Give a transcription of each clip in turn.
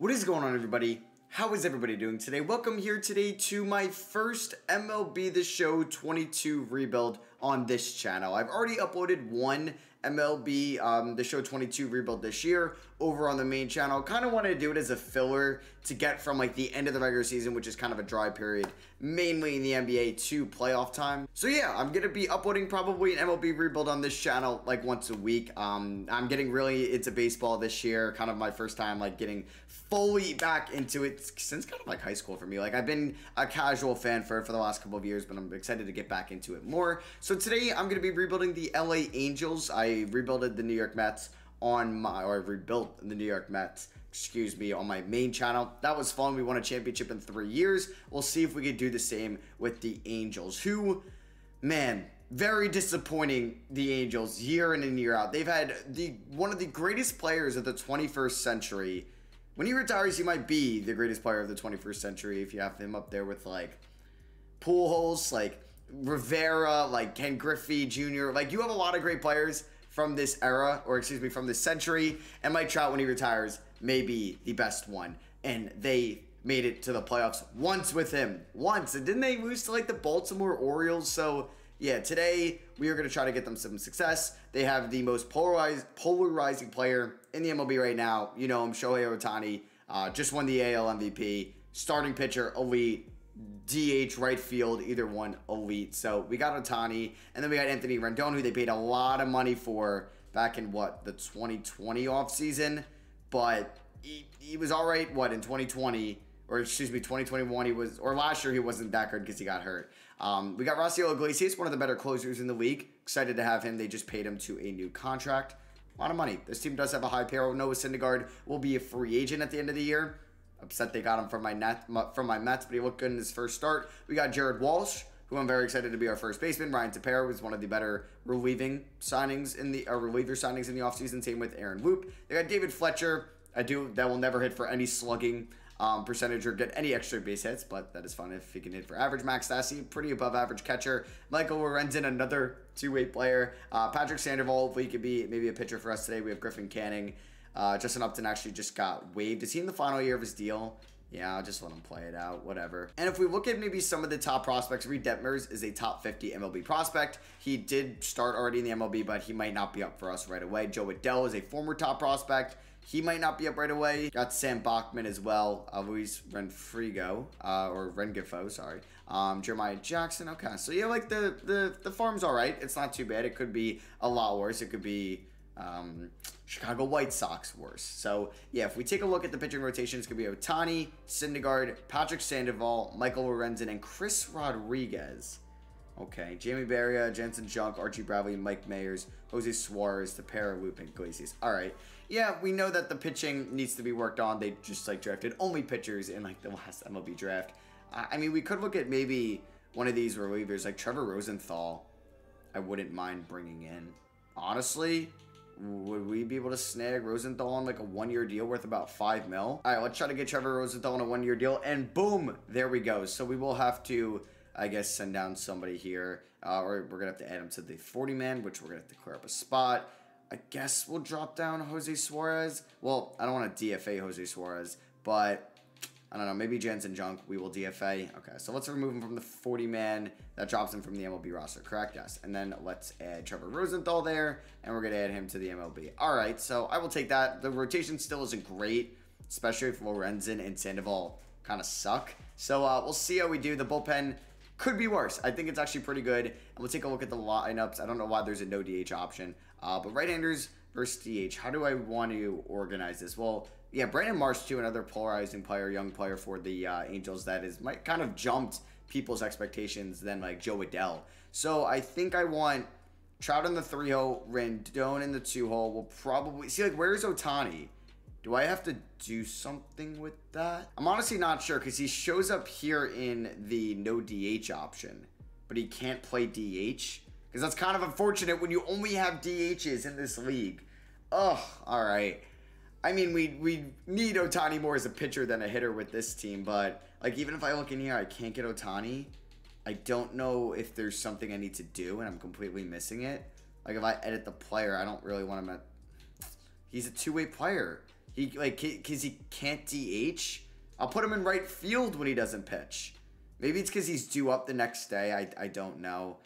What is going on, everybody? How is everybody doing today? Welcome here today to my first MLB The Show 22 rebuild on this channel. I've already uploaded one MLB The Show 22 rebuild this year over on the main channel. Kind of wanted to do it as a filler to get from like the end of the regular season, which is kind of a dry period, mainly in the NBA, to playoff time. So yeah, I'm going to be uploading probably an MLB rebuild on this channel like once a week. I'm getting really into baseball this year, kind of my first time like getting fully back into it since kind of like high school for me. Like I've been a casual fan for the last couple of years, but I'm excited to get back into it more. So today I'm going to be rebuilding the LA Angels. I rebuilt the New York Mets on my main channel. That was fun. We won a championship in 3 years. We'll see if we could do the same with the Angels, who, man, very disappointing, the Angels, year in and year out. They've had one of the greatest players of the 21st century. When he retires, he might be the greatest player of the 21st century if you have him up there with, like, Pujols, like, Rivera, like, Ken Griffey Jr. Like, you have a lot of great players from this era, or excuse me, from this century, and Mike Trout, when he retires, may be the best one. And they made it to the playoffs once with him. Once. And didn't they lose to, like, the Baltimore Orioles? So, yeah, today we are going to try to get them some success. They have the most polarizing player in the MLB right now. You know him, Shohei Ohtani. Just won the AL MVP. Starting pitcher, elite. DH, right field, either one, elite. So we got Ohtani. And then we got Anthony Rendon, who they paid a lot of money for back in, what, the 2020 offseason. But he was all right, what, in 2020. Or excuse me, 2021 he was, or last year he wasn't that good because he got hurt. We got Raisel Iglesias, one of the better closers in the league. Excited to have him. They just paid him to a new contract. A lot of money. This team does have a high payroll. Noah Syndergaard will be a free agent at the end of the year. Upset they got him from my Mets, but he looked good in his first start. We got Jared Walsh, who I'm very excited to be our first baseman. Ryan Tepera was one of the better reliever signings in the offseason. Same with Aaron Whoop. They got David Fletcher. That will never hit for any slugging percentage or get any extra base hits, but that is fun if he can hit for average. Max Stassi, pretty above average catcher. Michael Lorenzen, another two-way player. Patrick Sandoval, hopefully he could be maybe a pitcher for us today. We have Griffin Canning. Justin Upton actually just got waived. Is he in the final year of his deal? Yeah, I'll just let him play it out, whatever. And if we look at maybe some of the top prospects, Reed Detmers is a top 50 MLB prospect. He did start already in the MLB, but he might not be up for us right away. Joe Adell is a former top prospect. He might not be up right away. Got Sam Bachman as well. Luis Renfrigo, or Rengifo, sorry. Jeremiah Jackson. Okay, so yeah, like the farm's all right. It's not too bad. It could be a lot worse. It could be Chicago White Sox worse. So yeah, if we take a look at the pitching rotation, it's gonna be Ohtani, Syndergaard, Patrick Sandoval, Michael Lorenzen, and Chris Rodriguez. Okay, Jamie Barria, Jensen Junk, Archie Bradley, Mike Mayers, Jose Suarez, Tepera, Whoop, and Iglesias. All right. Yeah, we know that the pitching needs to be worked on. They just like drafted only pitchers in like the last MLB draft. I mean, we could look at maybe one of these relievers like Trevor Rosenthal. I wouldn't mind bringing in. Honestly, would we be able to snag Rosenthal on like a one-year deal worth about $5 million? All right, let's try to get Trevor Rosenthal on a one-year deal, and boom, there we go. So we will have to, I guess, send down somebody here, or we're gonna have to add him to the 40-man, which we're gonna have to clear up a spot. I guess we'll drop down Jose Suarez. Well, I don't want to DFA Jose Suarez, but I don't know, maybe Jensen Junk we will DFA. Okay, so let's remove him from the 40-man. That drops him from the MLB roster, correct? Yes. And then let's add Trevor Rosenthal there, and we're going to add him to the MLB. All right, so I will take that. The rotation still isn't great, especially if Lorenzen and Sandoval kind of suck. So we'll see how we do. The bullpen could be worse. I think it's actually pretty good. And we'll take a look at the lineups. I don't know why there's a no DH option. But right-handers versus DH, how do I want to organize this? Well, yeah, Brandon Marsh, too, another polarizing player, young player for the Angels that is kind of jumped people's expectations than like Joe Adell. So I think I want Trout in the 3-hole, Rendon in the 2-hole. We'll probably see, like, where's Ohtani? Do I have to do something with that? I'm honestly not sure because he shows up here in the no DH option, but he can't play DH because that's kind of unfortunate when you only have DHs in this league. Ugh, all right. I mean, we need Ohtani more as a pitcher than a hitter with this team, but like even if I look in here, I can't get Ohtani. I don't know if there's something I need to do and I'm completely missing it. Like if I edit the player, I don't really want him at... He's a two-way player. Because he can't DH. I'll put him in right field when he doesn't pitch. Maybe it's because he's due up the next day. I don't know.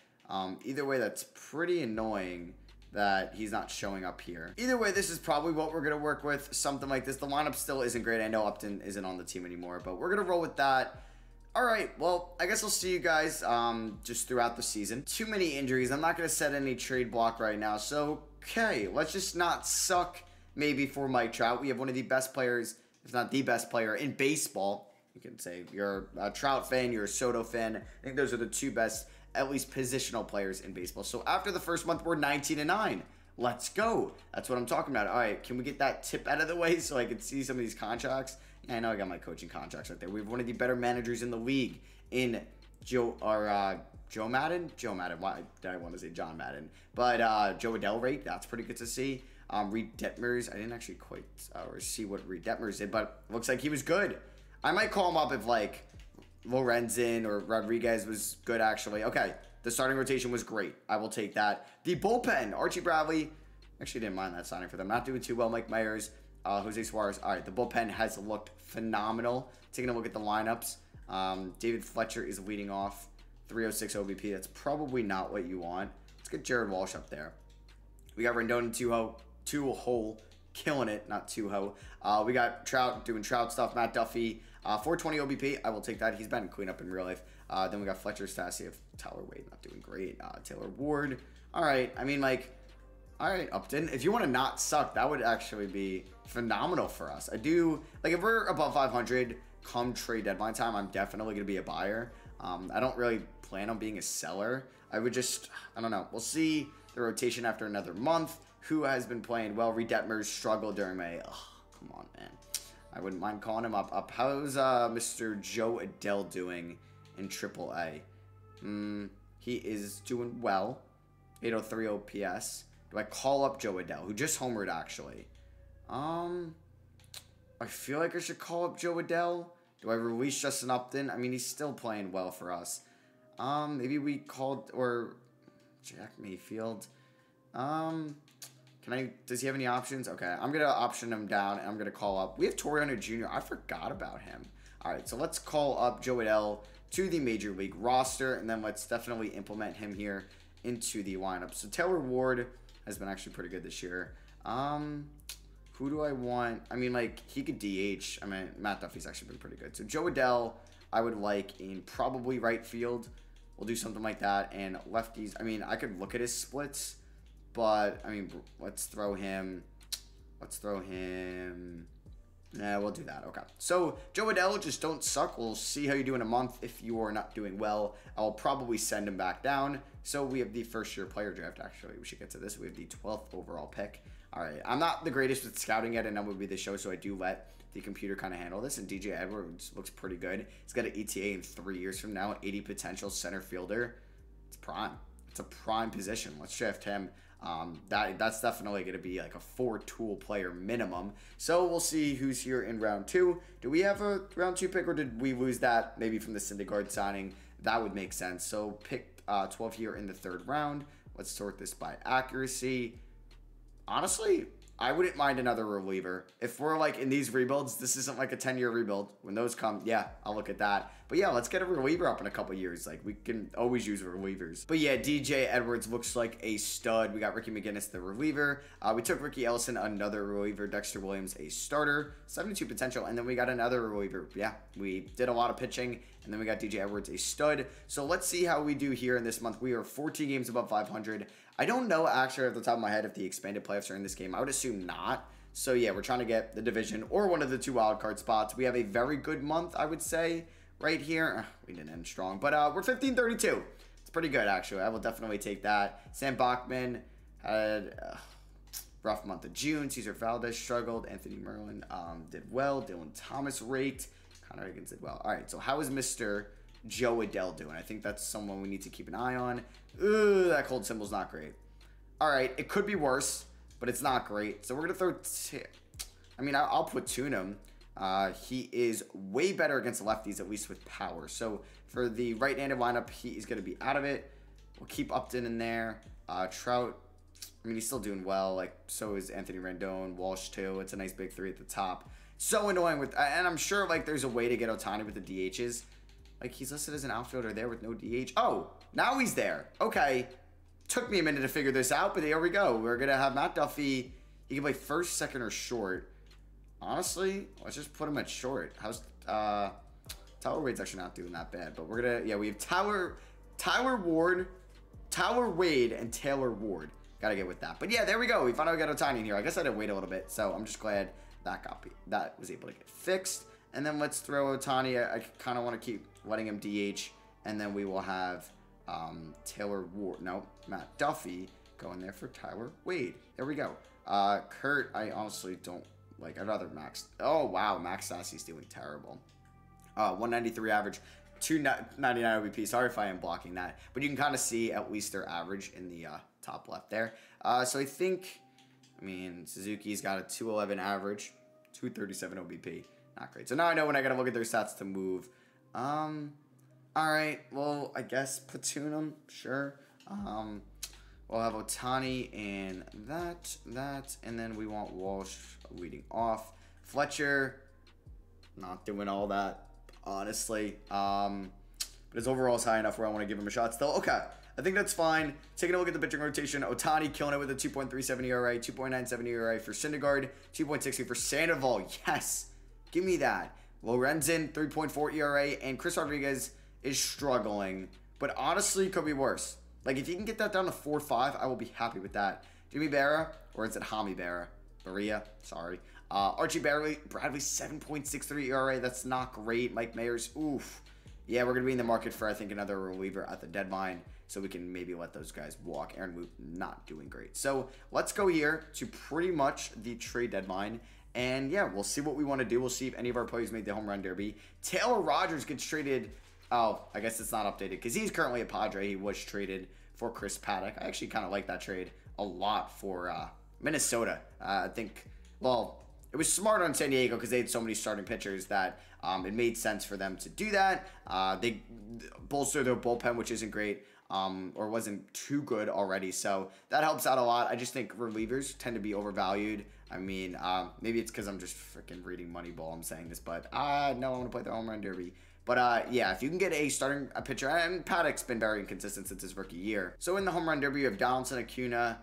Either way, that's pretty annoying that he's not showing up here. Either way, this is probably what we're going to work with. Something like this. The lineup still isn't great. I know Upton isn't on the team anymore, but we're going to roll with that. All right, well, I guess I'll see you guys just throughout the season. Too many injuries. I'm not going to set any trade block right now. So, okay, let's just not suck maybe for Mike Trout. We have one of the best players, if not the best player in baseball. You can say you're a Trout fan, you're a Soto fan. I think those are the two best, at least positional players in baseball. So after the first month, we're 19-9. Let's go. That's what I'm talking about. All right, can we get that tip out of the way so I can see some of these contracts? Yeah, I know I got my coaching contracts right there. We have one of the better managers in the league in Joe Madden. Why did I want to say John Madden? But Joe Adell rate, that's pretty good to see. Reed Detmers, I didn't actually quite see what Reed Detmers did, but looks like he was good. I might call him up if like Lorenzen or Rodriguez was good, actually. Okay, the starting rotation was great. I will take that. The bullpen, Archie Bradley, actually didn't mind that signing for them. Not doing too well. Mike Myers, Jose Suarez. All right, the bullpen has looked phenomenal. Taking a look at the lineups, David Fletcher is leading off, 306 OBP. That's probably not what you want. Let's get Jared Walsh up there. We got Rendon and two-hole, killing it, not two-ho. We got Trout doing Trout stuff. Matt Duffy, 420 OBP. I will take that. He's been clean up in real life. Then we got Fletcher, Stassi, Tyler Wade, not doing great. Taylor Ward. All right. I mean, like, all right, Upton. If you want to not suck, that would actually be phenomenal for us. I do, like, if we're above 500 come trade deadline time, I'm definitely going to be a buyer. I don't really plan on being a seller. I would just, I don't know. We'll see the rotation after another month. Who has been playing well? Reed Detmers struggled during May. Oh, come on, man. I wouldn't mind calling him up. How's Mr. Joe Adell doing in AAA? He is doing well. 803 OPS. Do I call up Joe Adell, who just homered, actually? I feel like I should call up Joe Adell. Do I release Justin Upton? I mean, he's still playing well for us. Maybe we called, or Jack Mayfield. Does he have any options? Okay, I'm going to option him down, and I'm going to call up. We have Toriano Jr. I forgot about him. All right, so let's call up Joe Adell to the Major League roster, and then let's definitely implement him here into the lineup. So Taylor Ward has been actually pretty good this year. Who do I want? I mean, like, he could DH. I mean, Matt Duffy's actually been pretty good. So Joe Adell, I would like in probably right field. We'll do something like that. And lefties, I mean, I could look at his splits. But, I mean, let's throw him. Yeah, we'll do that. Okay. So, Joe Adell, just don't suck. We'll see how you do in a month. If you are not doing well, I'll probably send him back down. So, we have the first-year player draft, actually. We should get to this. We have the 12th overall pick. All right. I'm not the greatest with scouting yet, and that would be the show, so I do let the computer kind of handle this. And DJ Edwards looks pretty good. He's got an ETA in 3 years from now, 80 potential center fielder. It's prime. It's a prime position. Let's shift him. That's definitely going to be like a 4-tool player minimum. So we'll see who's here in round 2. Do we have a round 2 pick, or did we lose that maybe from the Syndergaard signing? That would make sense. So pick 12 here in the 3rd round. Let's sort this by accuracy. Honestly, I wouldn't mind another reliever. If we're like in these rebuilds, this isn't like a 10-year rebuild. When those come, yeah, I'll look at that. But yeah, let's get a reliever up in a couple years. Like, we can always use relievers. But yeah, DJ Edwards looks like a stud. We got Ricky McGinnis, the reliever. We took Ricky Ellison, another reliever. Dexter Williams, a starter. 72 potential. And then we got another reliever. Yeah, we did a lot of pitching. And then we got DJ Edwards, a stud. So let's see how we do here in this month. We are 14 games above 500. I don't know, actually, off the top of my head, if the expanded playoffs are in this game. I would assume not. So yeah, we're trying to get the division or one of the 2 wildcard spots. We have a very good month, I would say, right here. We didn't end strong, but we're 15-32. It's pretty good, actually. I will definitely take that. Sam Bachman had a rough month of June. Cesar Valdez struggled. Anthony Merlin did well. Dylan Thomas rate. Connor Higgins did well. All right, so how is Mr. Joe Adell doing? I think that's someone we need to keep an eye on. Ooh, that cold symbol's not great. All right, it could be worse, but it's not great. So we're going to throw... I mean, I'll platoon him. He is way better against lefties, at least with power. So for the right-handed lineup, he is going to be out of it. We'll keep Upton in there. Trout, I mean, he's still doing well. Like, so is Anthony Rendon, Walsh too. It's a nice big three at the top. So annoying with, and I'm sure like there's a way to get Ohtani with the DHs. Like, he's listed as an outfielder there with no DH. Oh, now he's there. Okay. Took me a minute to figure this out, but there we go. We're going to have Matt Duffy. He can play first, second, or short. Honestly, let's just put him at short. How's, Tyler Wade's actually not doing that bad, but we're going to, yeah, we have Tyler Wade, and Taylor Ward. Got to get with that. But yeah, there we go. We finally got Ohtani in here. I guess I did wait a little bit, so I'm just glad that was able to get fixed. And then let's throw Ohtani. I kind of want to keep letting him DH. And then we will have Taylor Ward. No, Matt Duffy going there for Tyler Wade. There we go. Kurt, I honestly don't like. I'd rather Max. Oh, wow. Max Sassi's doing terrible. 193 average. 299 OBP. Sorry if I am blocking that. But you can kind of see at least their average in the top left there. So I think, I mean, Suzuki's got a 211 average. 237 OBP. Not great. So now I know when I got to look at their stats to move. Alright, well, I guess platoon them, sure. We'll have Ohtani and that, and then we want Walsh leading off. Fletcher, not doing all that, honestly. But his overall is high enough where I want to give him a shot still. Okay, I think that's fine. Taking a look at the pitching rotation, Ohtani killing it with a 2.37 ERA, 2.97 ERA for Syndergaard, 2.60 for Sandoval. Yes, give me that. Lorenzen, 3.4 ERA, and Chris Rodriguez is struggling, but honestly could be worse. Like, if you can get that down to 4.5, I will be happy with that. Jimmy Berra, or is it Hami Berra? Berea, sorry. Archie Bradley, 7.63 ERA. That's not great. Mike Mayers, oof. Yeah, we're going to be in the market for, I think, another reliever at the deadline, so we can maybe let those guys walk. Aaron Moop, not doing great. So let's go here to pretty much the trade deadline. And yeah, we'll see what we want to do. We'll see if any of our players made the home run derby. Taylor Rogers gets traded. Oh, I guess it's not updated because he's currently a Padre. He was traded for Chris Paddock. I actually kind of like that trade a lot for Minnesota. I think, well, it was smart on San Diego because they had so many starting pitchers that it made sense for them to do that. They bolstered their bullpen, which isn't great. Or wasn't too good already, so that helps out a lot. I just think relievers tend to be overvalued. I mean, maybe it's because I'm just freaking reading Moneyball. I'm saying this, but no, I want to play the home run derby. But yeah, if you can get a pitcher, and Paddock's been very inconsistent since his rookie year. So in the home run derby, you have Donaldson, Acuna,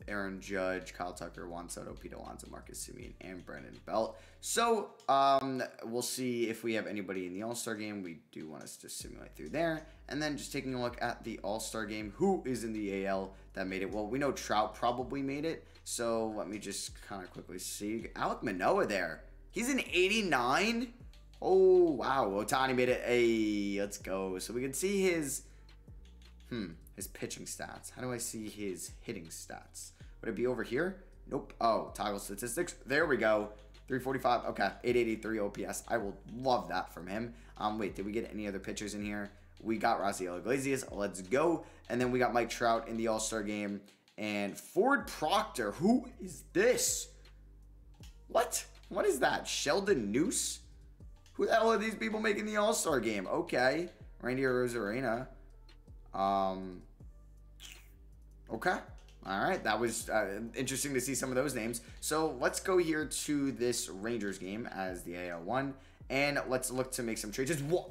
Aaron Judge, Kyle Tucker, Juan Soto, Pete Alonso, Marcus Semien, and Brandon Belt. So we'll see if we have anybody in the All-Star game. We do want us to simulate through there. And then just taking a look at the All-Star game, who is in the AL that made it? Well, we know Trout probably made it. So let me just kind of quickly see. Alek Manoah there. He's an 89. Oh, wow. Ohtani made it. Hey, let's go. So we can see his pitching stats. How do I see his hitting stats? Would it be over here? Nope. Oh, toggle statistics. There we go. 345. Okay. 883 OPS. I will love that from him. Wait, did we get any other pitchers in here? We got Rafael Iglesias. Let's go. And then we got Mike Trout in the All-Star game. And Ford Proctor. Who is this? What? What is that? Sheldon Noose? Who the hell are these people making the All-Star game? Okay. Randy Arozarena. Okay. All right. That was interesting to see some of those names. So let's go here to this Rangers game as the AL one. And let's look to make some trades. What?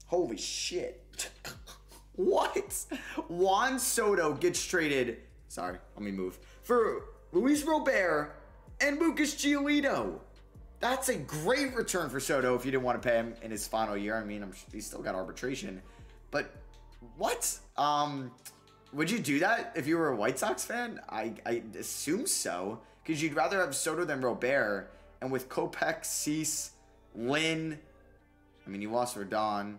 Holy shit. What? Juan Soto gets traded. Sorry, let me move. For Luis Robert and Lucas Giolito. That's a great return for Soto if you didn't want to pay him in his final year. I mean, he's still got arbitration. But what? Would you do that if you were a White Sox fan? I assume so. Because you'd rather have Soto than Robert. And with Kopech, Cease, Lynn. I mean, you lost Rendon.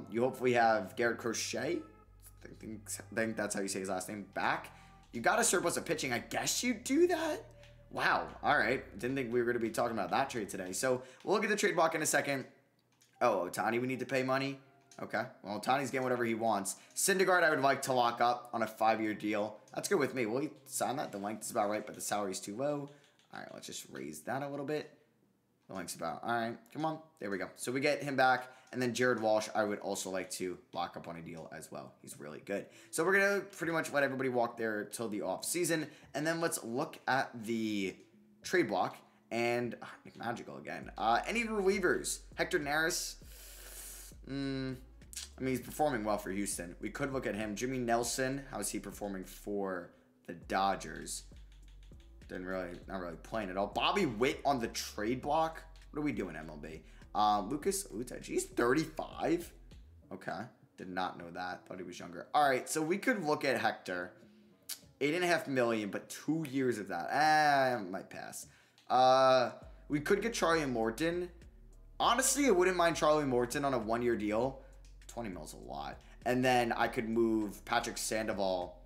You hopefully have Garrett Crochet. I think that's how you say his last name. Back. You got a surplus of pitching. I guess you do that? Wow. All right. Didn't think we were going to be talking about that trade today. So we'll look at the trade block in a second. Oh, Ohtani, we need to pay money. Okay. Well, Ohtani's getting whatever he wants. Syndergaard, I would like to lock up on a 5-year deal. That's good with me. Will he sign that? The length is about right, but the salary's too low. All right. Let's just raise that a little bit. The link's about. All right, come on. There we go. So we get him back. And then Jared Walsh, I would also like to lock up on a deal as well. He's really good. So we're going to pretty much let everybody walk there till the offseason. And then let's look at the trade block. And Magical again. Any relievers? Hector Neris. I mean, he's performing well for Houston. We could look at him. Jimmy Nelson. How is he performing for the Dodgers? Not really playing at all. Bobby Witt on the trade block. What are we doing, MLB? Lucas Utaj, he's 35. Okay, did not know that. Thought he was younger. All right, so we could look at Hector. $8.5 million, but 2 years of that. I might pass. We could get Charlie Morton. Honestly, I wouldn't mind Charlie Morton on a 1-year deal. 20 mils a lot. And then I could move Patrick Sandoval,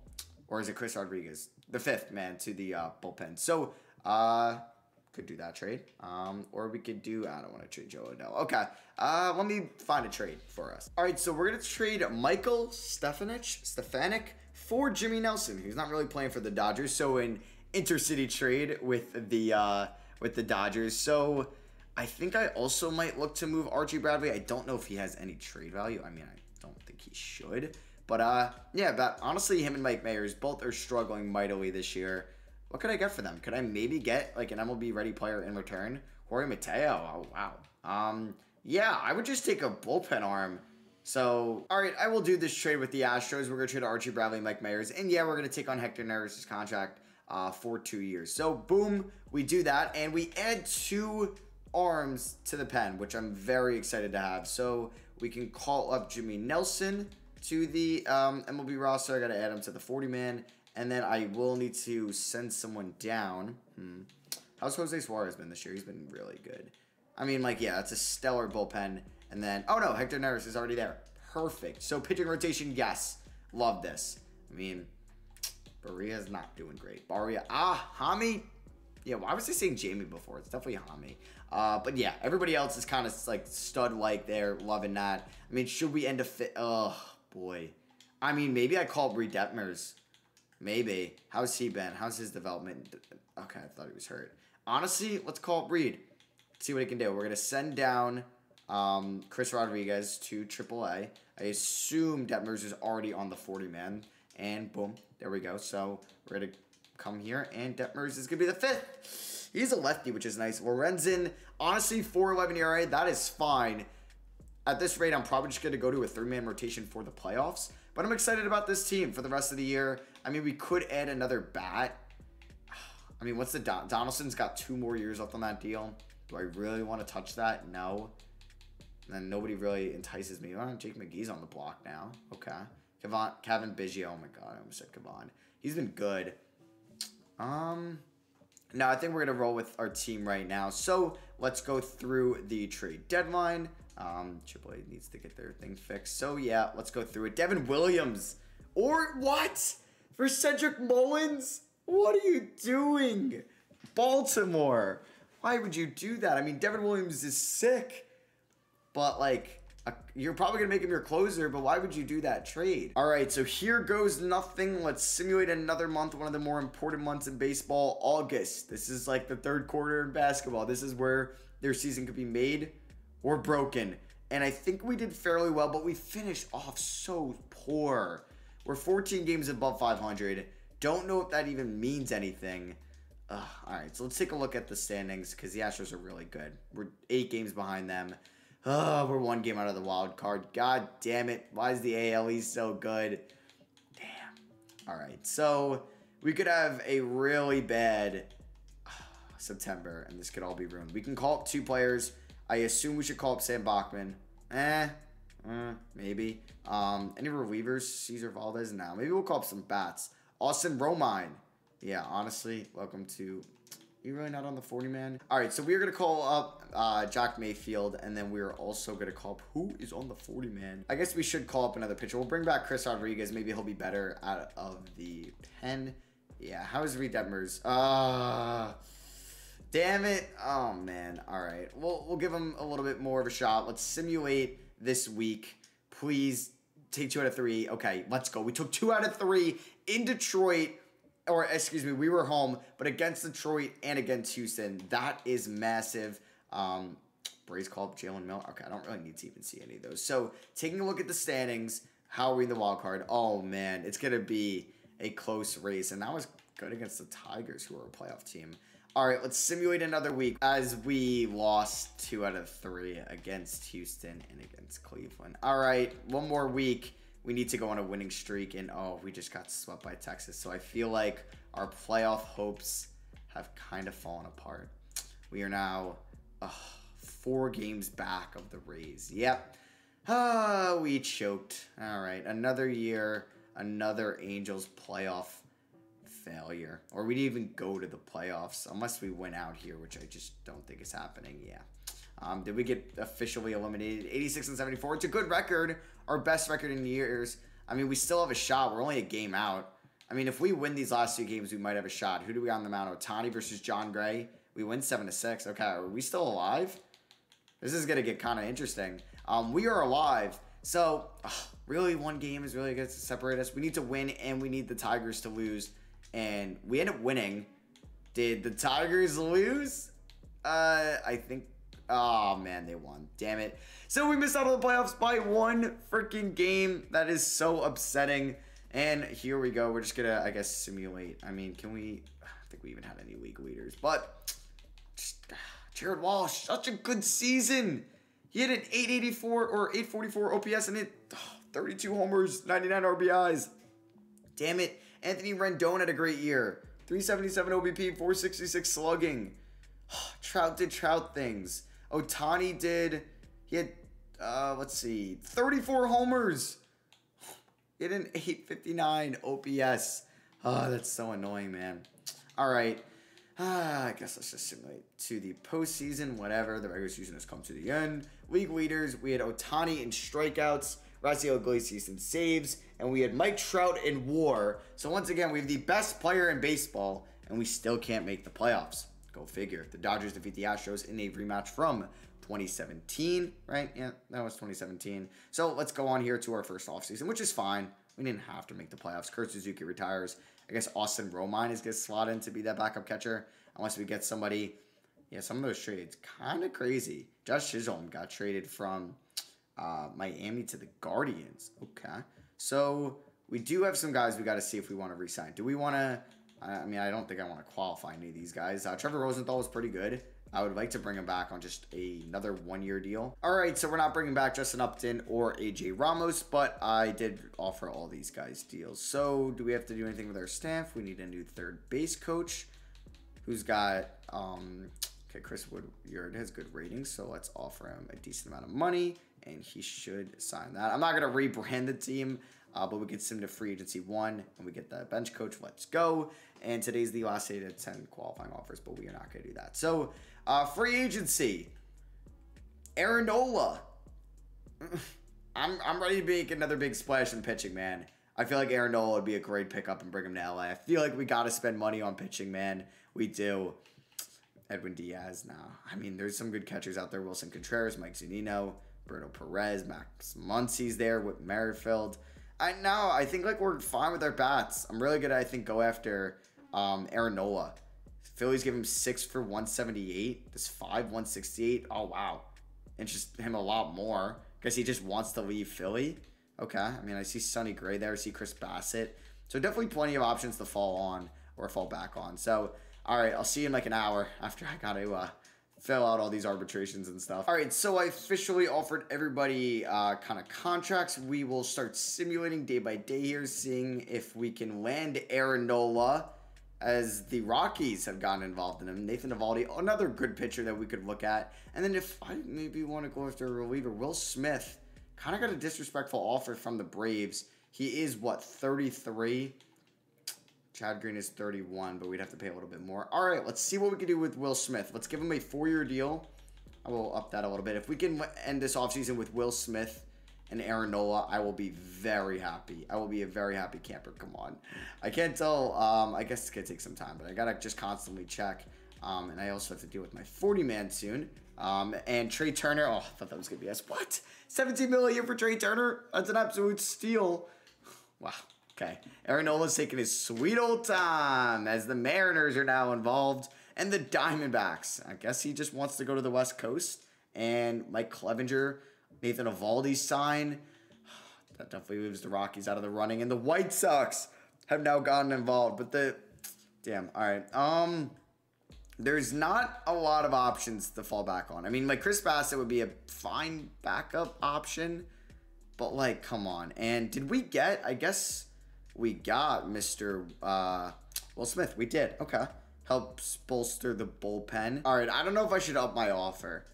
or is it Chris Rodriguez? The 5th man to the bullpen. So, could do that trade. Or we could do, I don't want to trade Joe Odell. Okay. Let me find a trade for us. All right, so we're going to trade Michael Stefanik for Jimmy Nelson, who's not really playing for the Dodgers. So an intercity trade with the Dodgers. So I think I also might look to move Archie Bradley. I don't know if he has any trade value. I mean, I don't think he should. But yeah, but honestly, him and Mike Mayers both are struggling mightily this year. What could I get for them? Could I maybe get like an MLB ready player in return? Jorge Mateo. Oh, wow. Yeah, I would just take a bullpen arm. So, all right, I will do this trade with the Astros. We're going to trade Archie Bradley, Mike Mayers. And yeah, we're going to take on Hector Neris' contract for 2 years. So, boom, we do that. And we add 2 arms to the pen, which I'm very excited to have. So, we can call up Jimmy Nelson to the MLB roster. I got to add him to the 40-man. And then I will need to send someone down. How's Jose Suarez been this year? He's been really good. I mean, like, yeah, it's a stellar bullpen. And then, oh no, Hector Neris is already there. Perfect. So pitching rotation, yes. Love this. I mean, Barria's not doing great. Hami. Yeah, why was I saying Jamie before? It's definitely Hami. But yeah, everybody else is kind of like stud-like there. Loving that. I mean, should we end a fit? Oh, boy. I mean, maybe I call Reed Detmers. Maybe. How's he been? How's his development? Okay, I thought he was hurt. Honestly, let's call Reed. See what he can do. We're going to send down Chris Rodriguez to AAA. I assume Detmers is already on the 40-man. And boom, there we go. So we're going to come here, and Detmers is going to be the 5th. He's a lefty, which is nice. Lorenzen, honestly, 4.11 ERA, that is fine. At this rate, I'm probably just going to go to a 3-man rotation for the playoffs. But I'm excited about this team for the rest of the year. I mean, we could add another bat. I mean, what's the Donaldson's got 2 more years left on that deal. Do I really want to touch that? No. And then nobody really entices me. Oh, Jake McGee's on the block now. Okay. Kevin Biggio. Oh my God, I almost said Kevon. He's been good. No, I think we're going to roll with our team right now. So let's go through the trade deadline. AAA needs to get their thing fixed. So yeah, let's go through it. Devin Williams. Or what? For Cedric Mullins? What are you doing? Baltimore. Why would you do that? I mean, Devin Williams is sick. But like, you're probably going to make him your closer, but why would you do that trade? All right, so here goes nothing. Let's simulate another month, one of the more important months in baseball, August. This is like the 3rd quarter in basketball. This is where their season could be made or broken. And I think we did fairly well, but we finished off so poor. We're 14 games above 500. Don't know if that even means anything. All right, so let's take a look at the standings because the Astros are really good. We're 8 games behind them. Oh, we're 1 game out of the wild card. God damn it. Why is the AL East so good? Damn. All right, so we could have a really bad September, and this could all be ruined. We can call up 2 players. I assume we should call up Sam Bachman. Maybe. Any relievers? Cesar Valdez? No. Maybe we'll call up some bats. Austin Romine. Yeah, honestly, welcome to... You're really not on the 40-man? All right, so we're going to call up Jack Mayfield, and then we're also going to call up... Who is on the 40-man? I guess we should call up another pitcher. We'll bring back Chris Rodriguez. Maybe he'll be better out of the pen. Yeah, how is Reed Detmers? Damn it. Oh, man. All right. We'll give him a little bit more of a shot. Let's simulate this week. Please take 2 out of 3. Okay, let's go. We took 2 out of 3 in Detroit. Or, excuse me, we were home, but against Detroit and against Houston. That is massive. Braves call up Jalen Miller. Okay, I don't really need to even see any of those. So, taking a look at the standings, how are we in the wild card? Oh, man, it's going to be a close race. And that was good against the Tigers, who are a playoff team. All right, let's simulate another week as we lost 2 out of 3 against Houston and against Cleveland. All right, one more week. We need to go on a winning streak. And, oh, we just got swept by Texas. So, I feel like our playoff hopes have kind of fallen apart. We are now 4 games back of the Rays. Yep. We choked. All right. Another year, another Angels playoff failure. Or we didn't even go to the playoffs unless we went out here, which I just don't think is happening. Yeah. Did we get officially eliminated? 86-74. It's a good record. Our best record in years. I mean, we still have a shot. We're only a game out. I mean, if we win these last 2 games, we might have a shot. Who do we got on the mound? Ohtani versus John Gray. We win 7-6. Okay, are we still alive? This is going to get kind of interesting. We are alive. So, really, 1 game is really going to separate us. We need to win, and we need the Tigers to lose. And we end up winning. Did the Tigers lose? I think... Oh, man, they won. Damn it. So, we missed out on the playoffs by 1 freaking game. That is so upsetting. And here we go. We're just going to, I guess, simulate. I mean, can we... I don't think we even had any league leaders. But... Jared Walsh, such a good season. He had an 884 or 844 OPS and hit 32 homers, 99 RBIs. Damn it. Anthony Rendon had a great year. 377 OBP, 466 slugging. Trout did Trout things. Ohtani did. He had, let's see, 34 homers. He had an 859 OPS. Oh, that's so annoying, man. All right. I guess let's just simulate to the postseason, whatever. The regular season has come to the end. League leaders, we had Ohtani in strikeouts, Raciel Iglesias in saves, and we had Mike Trout in WAR. So once again, we have the best player in baseball, and we still can't make the playoffs. Go figure. The Dodgers defeat the Astros in a rematch from 2017, right? Yeah, that was 2017. So let's go on here to our first offseason, which is fine. We didn't have to make the playoffs. Kurt Suzuki retires. I guess Austin Romine is going to slot in to be that backup catcher unless we get somebody. Yeah, some of those trades, kind of crazy. Josh Chisholm got traded from Miami to the Guardians. Okay. So we do have some guys we got to see if we want to re-sign. Do we want to... I mean, I don't think I want to qualify any of these guys. Trevor Rosenthal was pretty good. I would like to bring him back on just another 1-year deal. All right, so we're not bringing back Justin Upton or AJ Ramos, but I did offer all these guys deals. So do we have to do anything with our staff? We need a new third base coach who's got, okay, Chris Woodyard has good ratings, so let's offer him a decent amount of money, and he should sign that. I'm not going to rebrand the team, but we get him to free agency 1, and we get the bench coach. Let's go. And today's the last day to 10 qualifying offers, but we are not going to do that. So, free agency. Aaron Nola. I'm ready to make another big splash in pitching, man. I feel like Aaron Nola would be a great pickup and bring him to LA. I feel like we got to spend money on pitching, man. We do. Edwin Diaz now. I mean, there's some good catchers out there. Wilson Contreras, Mike Zunino, Berto Perez, Max Muncy's there with Merrifield. I think like we're fine with our bats. I'm really gonna, I think, go after Aaron Nola. Phillies give him 6 for 178. This 5, 168. Oh, wow. Interest him a lot more because he just wants to leave Philly. Okay. I mean, I see Sonny Gray there. I see Chris Bassett. So definitely plenty of options to fall on or fall back on. So, all right. I'll see you in like an hour after I got to fill out all these arbitrations and stuff. All right. So I officially offered everybody kind of contracts. We will start simulating day by day here, seeing if we can land Aaron Nola, as the Rockies have gotten involved in him. Nathan Eovaldi, another good pitcher that we could look at. And then if I maybe want to go after a reliever, Will Smith, kind of got a disrespectful offer from the Braves. He is, what, 33? Chad Green is 31, but we'd have to pay a little bit more. All right, let's see what we can do with Will Smith. Let's give him a 4-year deal. I will up that a little bit. If we can end this offseason with Will Smith and Aaron Nola, I will be very happy. I will be a very happy camper. Come on. I can't tell. I guess it's going to take some time, but I got to just constantly check. And I also have to deal with my 40-man soon. And Trey Turner. Oh, I thought that was going to be us. What? $17 million a year for Trey Turner? That's an absolute steal. Wow. Okay. Aaron Nola's taking his sweet old time as the Mariners are now involved. And the Diamondbacks, I guess he just wants to go to the West Coast. And Mike Clevenger, Nathan Eovaldi sign. That definitely leaves the Rockies out of the running. And the White Sox have now gotten involved. But damn, all right. There's not a lot of options to fall back on. I mean, like, Chris Bassett would be a fine backup option. But, like, come on. And did we get, I guess we got Mr. Will Smith. We did. Okay. Helps bolster the bullpen. All right, I don't know if I should up my offer.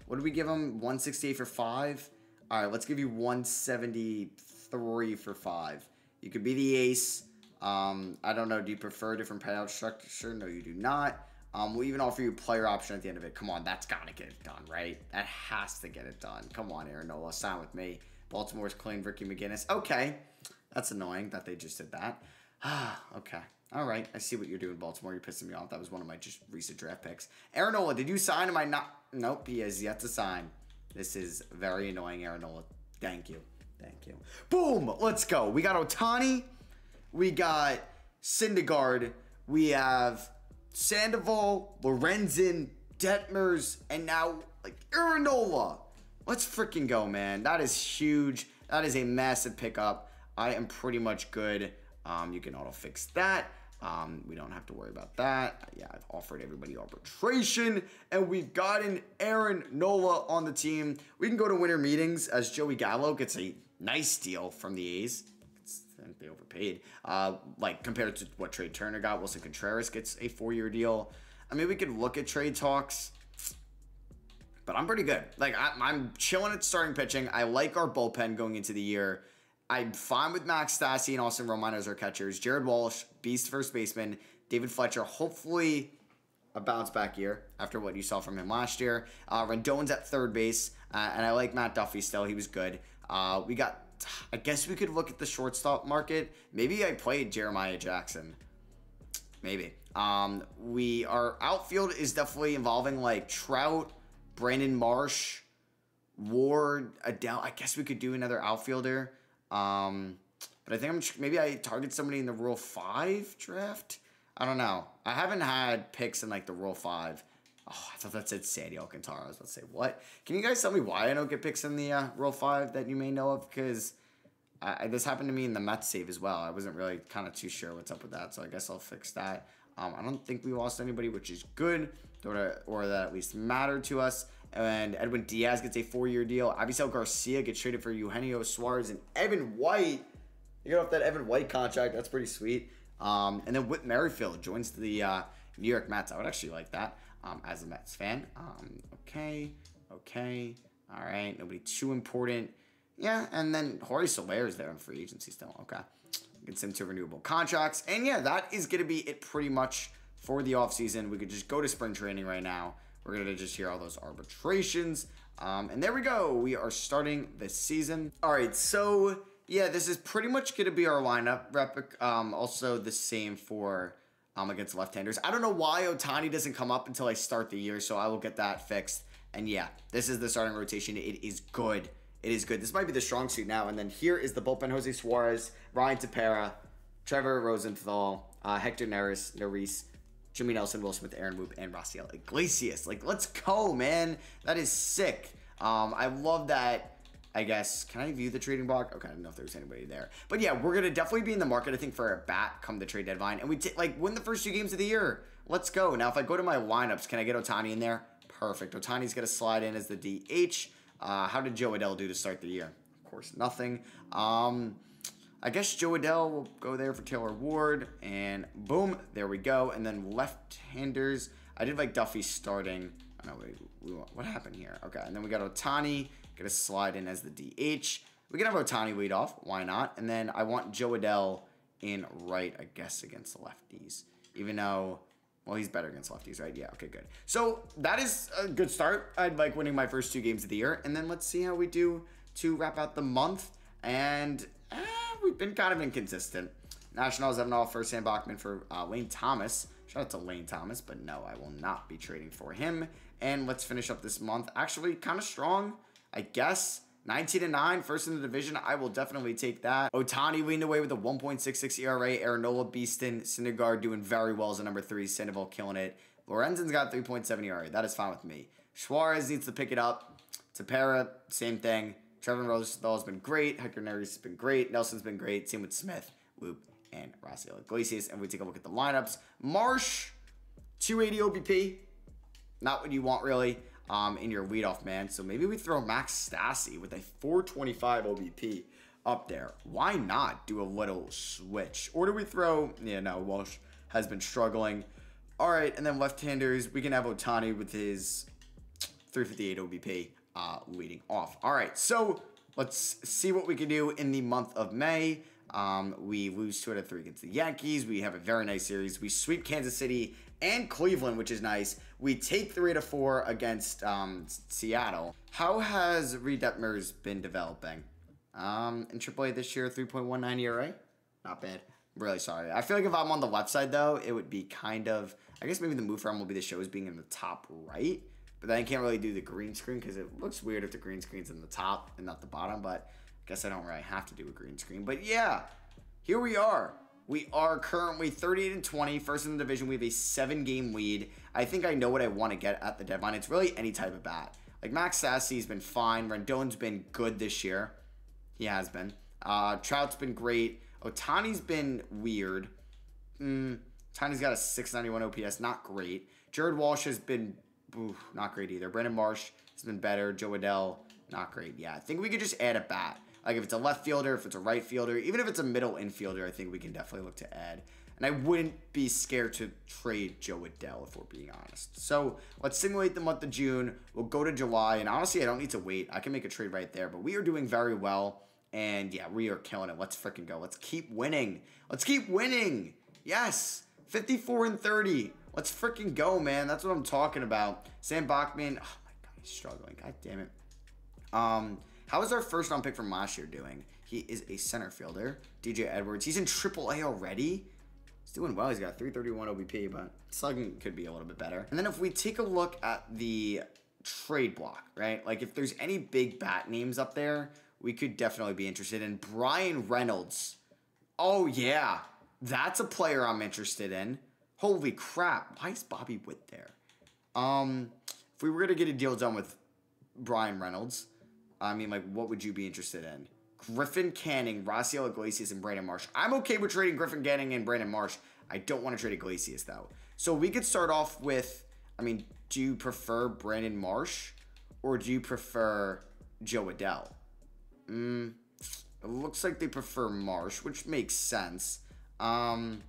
What did we give him? 168 for 5? All right, let's give you 173 for 5. You could be the ace. I don't know. Do you prefer a different payout structure? No, you do not. We'll even offer you a player option at the end of it. Come on, that's got to get it done, right? That has to get it done. Come on, Aaron Nola, sign with me. Baltimore's claimed Ricky McGinnis. Okay, that's annoying that they just did that. Okay. All right, I see what you're doing, Baltimore. You're pissing me off. That was one of my just recent draft picks. Aaron Nola, did you sign? Am I not? Nope, he has yet to sign. This is very annoying, Aaron Nola. Thank you. Thank you. Boom! Let's go. We got Ohtani. We got Syndergaard. We have Sandoval, Lorenzen, Detmers, and now, like, Aaron Nola. Let's freaking go, man. That is huge. That is a massive pickup. I am pretty much good. You can auto-fix that. We don't have to worry about that. Yeah, I've offered everybody arbitration, and we've gotten Aaron Nola on the team. We can go to winter meetings as Joey Gallo gets a nice deal from the A's. I think they overpaid. Like, compared to what Trey Turner got, Wilson Contreras gets a 4-year deal. I mean, we could look at trade talks, but I'm pretty good. Like, I'm chilling at starting pitching. I like our bullpen going into the year. I'm fine with Max Stassi and Austin Romine as our catchers. Jared Walsh, beast first baseman. David Fletcher, hopefully a bounce back year after what you saw from him last year. Rendon's at third base, and I like Matt Duffy still. He was good. We got, I guess we could look at the shortstop market. Maybe I played Jeremiah Jackson. Maybe. Our outfield is definitely involving, like, Trout, Brandon Marsh, Ward, Adele. I guess we could do another outfielder. But I think maybe I target somebody in the Rule 5 draft. I don't know. I haven't had picks in, like, the Rule 5. Oh, I thought that said Sandy Alcantara. I was about to say, what? Can you guys tell me why I don't get picks in the Rule 5 that you may know of? Because this happened to me in the Mets save as well. I wasn't really kind of too sure what's up with that, so I guess I'll fix that. I don't think we lost anybody, which is good, or that at least mattered to us. And Edwin Diaz gets a 4-year deal. Avisel Garcia gets traded for Eugenio Suarez and Evan White. You get off that Evan White contract. That's pretty sweet. And then Whit Merrifield joins the New York Mets. I would actually like that as a Mets fan. Okay. All right. Nobody too important. Yeah, and then Jorge Soler is there on free agency still. Okay. Gets him to renewable contracts. And yeah, that is going to be it pretty much for the offseason. We could just go to spring training right now. We're going to just hear all those arbitrations. And there we go. We are starting the season. All right, so yeah, this is pretty much going to be our lineup. Also the same for against left-handers. I don't know why Ohtani doesn't come up until I start the year, so I will get that fixed. And yeah, this is the starting rotation. It is good. It is good. This might be the strong suit now. And then here is the bullpen: Jose Suarez, Ryan Tepera, Trevor Rosenthal, Hector Neris, Jimmy Nelson, Will Smith, Aaron Whoop, and Raciel Iglesias. Like, let's go, man. That is sick. I love that. I guess, can I view the trading block? Okay, I didn't know if there was anybody there. But yeah, we're going to definitely be in the market, I think, for a bat come the trade deadline. And we win the first 2 games of the year. Let's go. Now, if I go to my lineups, can I get Ohtani in there? Perfect. Ohtani's going to slide in as the DH. How did Joe Adell do to start the year? Of course, nothing. I guess Joe Adell will go there for Taylor Ward, and boom, there we go. And then left-handers, I did like Duffy starting. Oh, no, wait, what happened here? Okay, and then we got Ohtani, gonna slide in as the DH. We can have Ohtani lead off, why not? And then I want Joe Adell in right, I guess, against the lefties. Even though, well, he's better against lefties, right? Yeah, okay, good. So that is a good start. I'd like winning my first 2 games of the year, and then let's see how we do to wrap out the month. And we've been kind of inconsistent. Nationals have an offer Sam Bachman for Lane Thomas. Shout out to Lane Thomas, but no, I will not be trading for him. And let's finish up this month. Actually, kind of strong, I guess. 19-9, first in the division. I will definitely take that. Ohtani leading away with a 1.66 ERA. Aaron Nola beasting. Syndergaard doing very well as a number 3. Sandoval killing it. Lorenzen's got 3.7 ERA. That is fine with me. Suarez needs to pick it up. Tepera, same thing. Trevor Rosenthal has been great. Hector Neris has been great. Nelson's been great. Same with Smith, Loop, and Raciel Iglesias. And we take a look at the lineups. Marsh, 280 OBP. Not what you want, really, in your leadoff man. So maybe we throw Max Stassi with a 425 OBP up there. Why not do a little switch? Or do we throw... Yeah, no, Walsh has been struggling. All right, and then left-handers, we can have Ohtani with his 358 OBP leading off. All right, so let's see what we can do in the month of May. We lose 2 out of 3 against the Yankees. We have a very nice series. We sweep Kansas City and Cleveland, which is nice. We take 3 out of 4 against Seattle. How has Reed Detmers been developing? In AAA this year, 3.19 ERA. Not bad. I'm really sorry. I feel like if I'm on the left side, though, it would be kind of... I guess maybe the move for him will be the shows being in the top right. But then I can't really do the green screen because it looks weird if the green screen's in the top and not the bottom. But I guess I don't really have to do a green screen. But yeah, here we are. We are currently 38-20, first in the division. We have a 7-game lead. I think I know what I want to get at the deadline. It's really any type of bat. Like Max Sassi's been fine. Rendon's been good this year. He has been. Trout's been great. Ohtani's been weird. Ohtani's got a 691 OPS. Not great. Jared Walsh has been not great either. Brandon Marsh has been better. Joe Adell, not great. Yeah, I think we could just add a bat. Like if it's a left fielder, if it's a right fielder, even if it's a middle infielder, I think we can definitely look to add. And I wouldn't be scared to trade Joe Adell if we're being honest. So let's simulate the month of June. We'll go to July. And honestly, I don't need to wait. I can make a trade right there. But we are doing very well. And yeah, we are killing it. Let's freaking go. Let's keep winning. Let's keep winning. Yes. 54-30. Let's freaking go, man. That's what I'm talking about. Sam Bachman. Oh my God, he's struggling. God damn it. How is our first round pick from last year doing? He is a center fielder. DJ Edwards. He's in AAA already. He's doing well. He's got 331 OBP, but slugging could be a little bit better. And then if we take a look at the trade block, right? Like if there's any big bat names up there, we could definitely be interested in. Brian Reynolds. Oh, yeah. That's a player I'm interested in. Holy crap. Why is Bobby Witt there? If we were going to get a deal done with Brian Reynolds, I mean, like, what would you be interested in? Griffin Canning, Raciel Iglesias, and Brandon Marsh. I'm okay with trading Griffin Canning and Brandon Marsh. I don't want to trade Iglesias, though. So we could start off with, I mean, do you prefer Brandon Marsh or do you prefer Joe Adell? It looks like they prefer Marsh, which makes sense. Okay.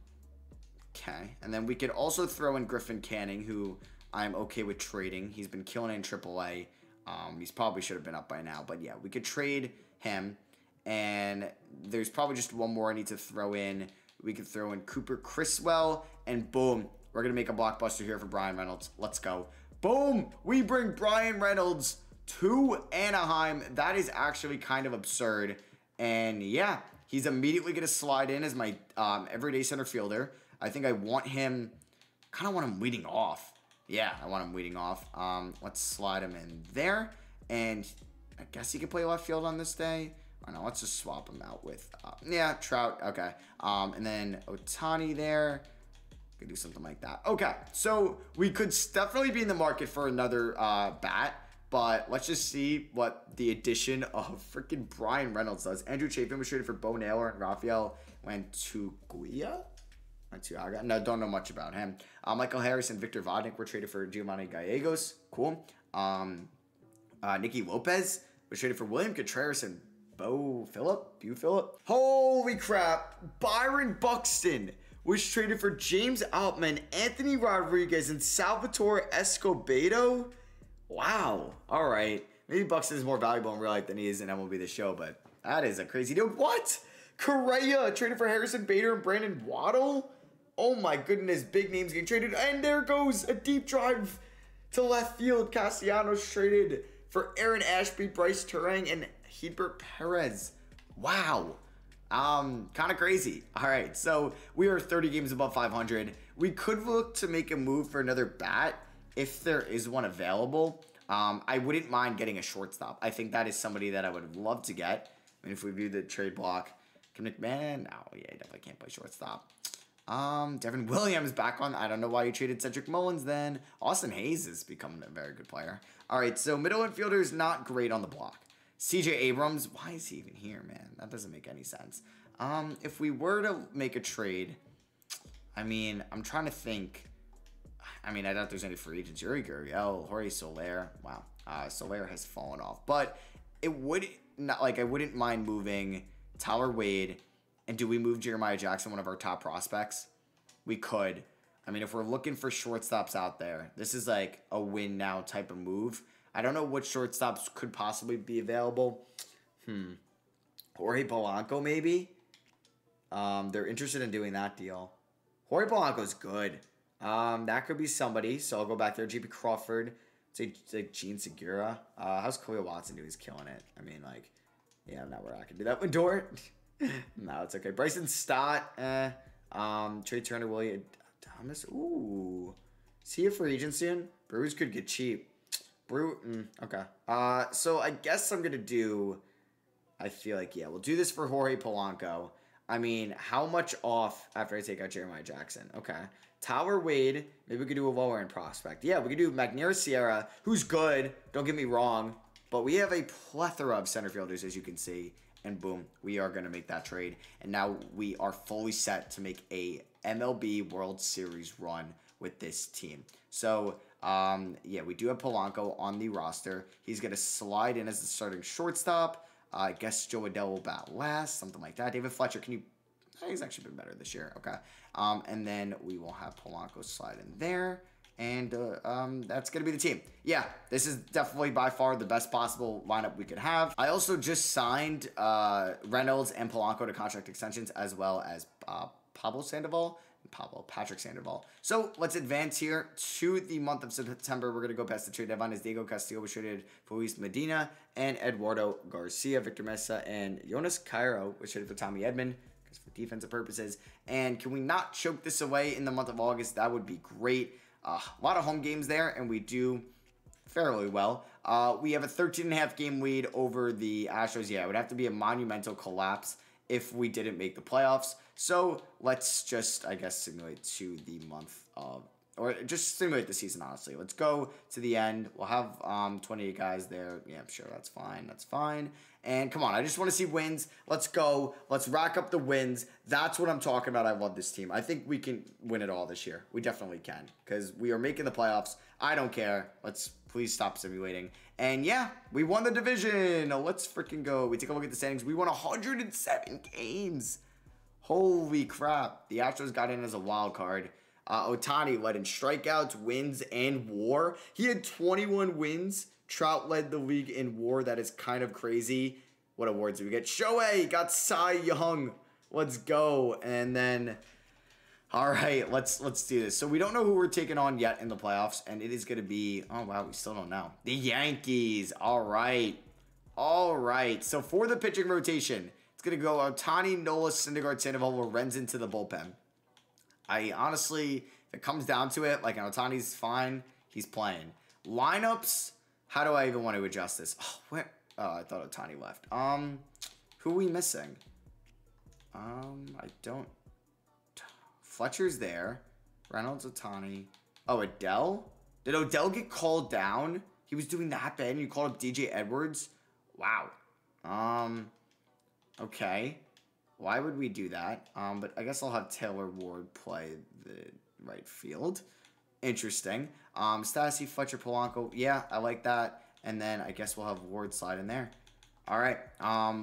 And then we could also throw in Griffin Canning, who I'm okay with trading. He's been killing it in AAA. He's probably should have been up by now. But yeah, we could trade him. And there's probably just one more I need to throw in. We could throw in Cooper Criswell. And boom, we're going to make a blockbuster here for Brian Reynolds. Let's go. Boom! We bring Brian Reynolds to Anaheim. That is actually kind of absurd. And yeah, he's immediately going to slide in as my everyday center fielder. I think I want him, kind of want him leading off. Yeah, I want him leading off. Let's slide him in there. And I guess he can play left field on this day. I don't know, let's just swap him out with, yeah, Trout. Okay. And then Ohtani there. Could do something like that. Okay, so we could definitely be in the market for another bat. But let's just see what the addition of freaking Brian Reynolds does. Andrew Chafin was traded for Bo Naylor and Rafael Lantuguia. No, don't know much about him. Michael Harris and Victor Vodnik were traded for Giovanni Gallegos. Cool. Nicky Lopez was traded for William Contreras and Beau Phillip. Holy crap. Byron Buxton was traded for James Outman, Anthony Rodriguez, and Salvatore Escobedo. Wow. All right. Maybe Buxton is more valuable in real life than he is in MLB The Show, but that is a crazy deal. What? Correa traded for Harrison Bader and Brandon Waddle? Oh my goodness. Big names getting traded. And there goes a deep drive to left field. Castellanos traded for Aaron Ashby, Bryce Turang, and Hedbert Perez. Wow. Kind of crazy. All right. So we are 30 games above 500. We could look to make a move for another bat if there is one available. I wouldn't mind getting a shortstop. I think that is somebody that I would love to get. I mean, if we view the trade block, can McMahon? No, yeah, he definitely can't play shortstop. Devin Williams back on. I don't know why you traded Cedric Mullins then. Austin Hayes is becoming a very good player. All right, so middle infielder is not great on the block. CJ Abrams, why is he even here, man? That doesn't make any sense. If we were to make a trade, I mean, I'm trying to think. I mean, I doubt there's any free agents. Yuri Gurriel, Jorge Soler. Wow. Soler has fallen off. But it would not, like, I wouldn't mind moving Tyler Wade. And do we move Jeremiah Jackson, one of our top prospects? We could. I mean, if we're looking for shortstops out there, this is like a win now type of move. I don't know what shortstops could possibly be available. Jorge Polanco, maybe? They're interested in doing that deal. Jorge Polanco's good. That could be somebody. So I'll go back there. JP Crawford. Say like Gene Segura. How's Khalil Watson doing? He's killing it. I mean, like, yeah, not where I can do that with Dort. No, it's okay. Bryson Stott. Trey Turner, William Thomas. Ooh. Is he a free agent soon? Brewers could get cheap. Okay. So I guess I'm gonna do. I feel like, yeah, we'll do this for Jorge Polanco. I mean, how much off after I take out Jeremiah Jackson? Okay. Tyler Wade, maybe we could do a lower end prospect. Yeah, we could do Magneuris Sierra, who's good, don't get me wrong, but we have a plethora of center fielders, as you can see, and boom, we are going to make that trade. And now we are fully set to make a MLB World Series run with this team. So, yeah, we do have Polanco on the roster. He's going to slide in as the starting shortstop. I guess Joe Adell will bat last, something like that. David Fletcher, can you... He's actually been better this year. Okay. And then we will have Polanco slide in there. And that's going to be the team. Yeah, this is definitely by far the best possible lineup we could have. I also just signed Reynolds and Polanco to contract extensions, as well as Patrick Sandoval. So let's advance here to the month of September. We're going to go past the trade deadline as Diego Castillo was traded for Luis Medina and Eduardo Garcia, Victor Mesa, and Jonas Cairo was traded for Tommy Edman for defensive purposes. And can we not choke this away in the month of August? That would be great. A lot of home games there, and we do fairly well. We have a 13.5 game lead over the Astros. Yeah, it would have to be a monumental collapse if we didn't make the playoffs. So let's just, I guess, simulate to the month of, or just simulate the season, honestly. Let's go to the end. We'll have 28 guys there. Yeah, I'm sure that's fine. That's fine. And come on, I just want to see wins. Let's go. Let's rack up the wins. That's what I'm talking about. I love this team. I think we can win it all this year. We definitely can, because we are making the playoffs. I don't care. Let's please stop simulating. And yeah, we won the division. Let's freaking go. We take a look at the standings. We won 107 games. Holy crap. The Astros got in as a wild card. Ohtani led in strikeouts, wins, and WAR. He had 21 wins. Trout led the league in WAR. That is kind of crazy. What awards do we get? Shohei got Cy Young. Let's go. And then, all right, let's do this. So we don't know who we're taking on yet in the playoffs, and it is going to be, oh, wow, we still don't know. The Yankees. All right. All right. So for the pitching rotation, it's going to go Ohtani, Nola, Syndergaard, Sandoval, Lorenz into the bullpen. I honestly, if it comes down to it, like Ohtani's fine. He's playing. Lineups, how do I even want to adjust this? Oh, where? Oh, I thought Ohtani left. Who are we missing? I don't. Fletcher's there. Reynolds, Ohtani. Oh, Adele? Did Odell get called down? He was doing that bad and you called up DJ Edwards? Wow. Okay. Why would we do that? But I guess I'll have Taylor Ward play the right field. Interesting. Stassi, Fletcher, Polanco. Yeah, I like that. And then I guess we'll have Ward slide in there. All right.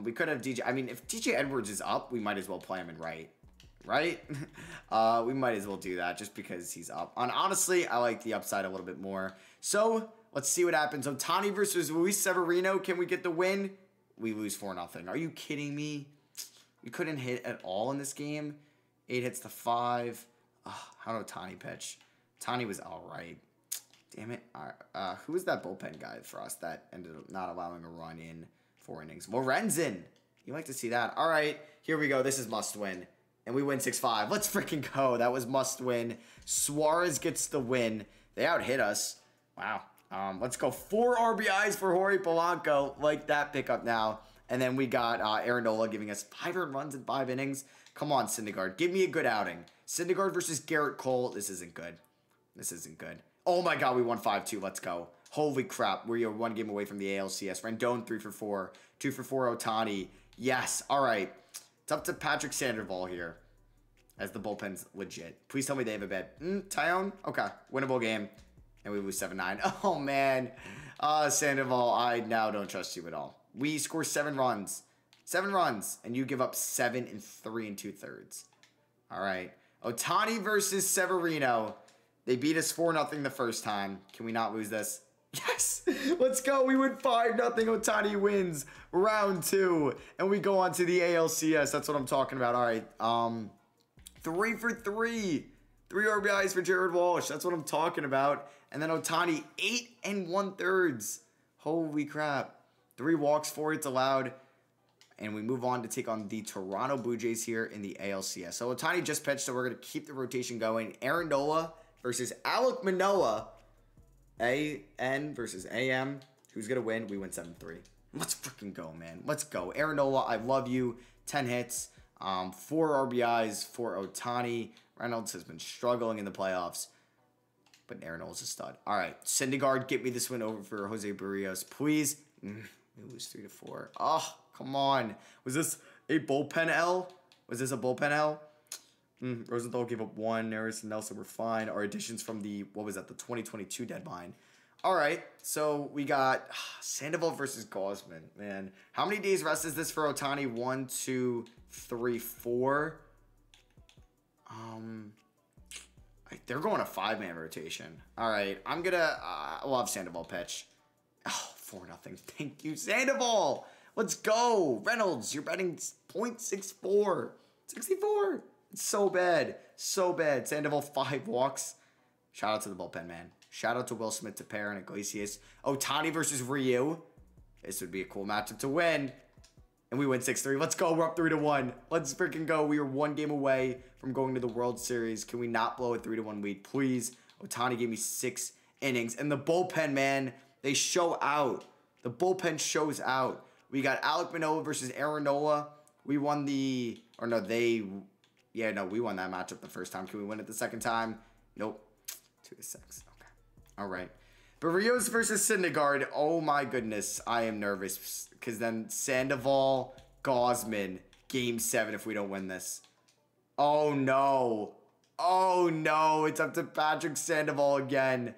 We could have DJ. I mean, if DJ Edwards is up, we might as well play him in right. Right? We might as well do that just because he's up. And honestly, I like the upside a little bit more. So let's see what happens. Ohtani versus Luis Severino. Can we get the win? We lose 4-0. Are you kidding me? We couldn't hit at all in this game. 8 hits to 5. How did Ohtani pitch? Ohtani was all right. Damn it. All right. Who was that bullpen guy for us that ended up not allowing a run in 4 innings? Lorenzen. You like to see that. All right. Here we go. This is must win. And we win 6-5. Let's freaking go. That was must win. Suarez gets the win. They out hit us. Wow. Let's go. 4 RBIs for Jorge Polanco. Like that pickup now. And then we got Aaron Nola giving us 5 earned runs in 5 innings. Come on, Syndergaard. Give me a good outing. Syndergaard versus Garrett Cole. This isn't good. This isn't good. Oh my god, we won 5-2. Let's go. Holy crap. We are 1 game away from the ALCS. Rendon 3 for 4. 2 for 4 Ohtani. Yes. All right. It's up to Patrick Sandoval here. As the bullpen's legit. Please tell me they have a bad. Tyone? Okay. Winnable game. And we lose 7-9. Oh, man. Sandoval, I now don't trust you at all. We score 7 runs. 7 runs. And you give up 7 in 3 2/3. All right. Ohtani versus Severino. They beat us 4-0 the first time. Can we not lose this? Yes! Let's go. We win 5-0. Ohtani wins round 2. And we go on to the ALCS. That's what I'm talking about. All right. 3 for 3. 3 RBIs for Jared Walsh. That's what I'm talking about. And then Ohtani, 8 1/3. Holy crap. 3 walks, 4 hits allowed. And we move on to take on the Toronto Blue Jays here in the ALCS. So Ohtani just pitched, so we're going to keep the rotation going. Aaron Nola versus Alek Manoah. AN versus AM. Who's going to win? We win 7-3. Let's freaking go, man. Let's go. Aaron Nola, I love you. 10 hits. 4 RBIs for Ohtani. Reynolds has been struggling in the playoffs. But Aaron Nola's a stud. All right. Syndergaard, get me this win over for Jose Barrios, please. We lose 3-4. Oh, come on. Was this a bullpen L? Was this a bullpen L? Rosenthal gave up 1. Harris and Nelson were fine. Our additions from the, what was that, the 2022 deadline. All right, so we got Sandoval versus Gawsman, man. How many days rest is this for Ohtani? 1, 2, 3, 4. They're going a 5-man rotation. All right, I'm gonna, we'll have Sandoval pitch. Oh, 4-0. Thank you, Sandoval. Let's go. Reynolds, you're betting .64. 64. It's so bad. So bad. Sandoval, 5 walks. Shout out to the bullpen, man. Shout out to Will Smith, to Pair, and Iglesias. Ohtani versus Ryu. This would be a cool matchup to win. And we win 6-3. Let's go. We're up 3-1. Let's freaking go. We are 1 game away from going to the World Series. Can we not blow a 3-1 lead, please? Ohtani gave me 6 innings. And the bullpen, man, they show out. The bullpen shows out. We got Alek Manoah versus Aaron Nola. We won the, or no, they, yeah, no, we won that matchup the first time. Can we win it the second time? Nope. 2-6. Okay. All right. Barrios versus Syndergaard. Oh my goodness. I am nervous. Because then Sandoval, Gawsman, game 7 if we don't win this. Oh no. Oh no. It's up to Patrick Sandoval again.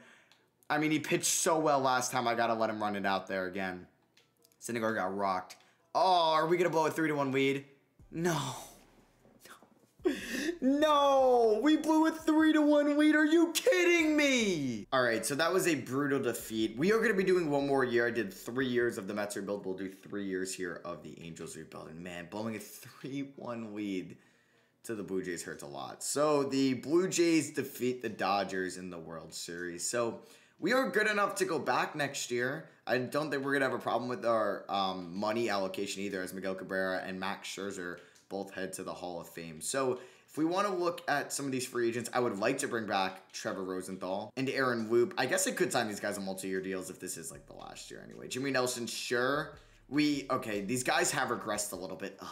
I mean, he pitched so well last time. I got to let him run it out there again. Syndergaard got rocked. Oh, are we going to blow a 3-1 lead? No. No, we blew a 3-1 lead. Are you kidding me? All right, so that was a brutal defeat. We are going to be doing 1 more year. I did 3 years of the Mets rebuild. We'll do 3 years here of the Angels rebuild. And man, blowing a 3-1 lead to the Blue Jays hurts a lot. So the Blue Jays defeat the Dodgers in the World Series. So we are good enough to go back next year. I don't think we're going to have a problem with our money allocation either, as Miguel Cabrera and Max Scherzer both head to the Hall of Fame. So if we want to look at some of these free agents, I would like to bring back Trevor Rosenthal and Aaron Loop. I guess I could sign these guys on multi-year deals if this is like the last year anyway. Jimmy Nelson, sure. Okay, these guys have regressed a little bit. Ugh,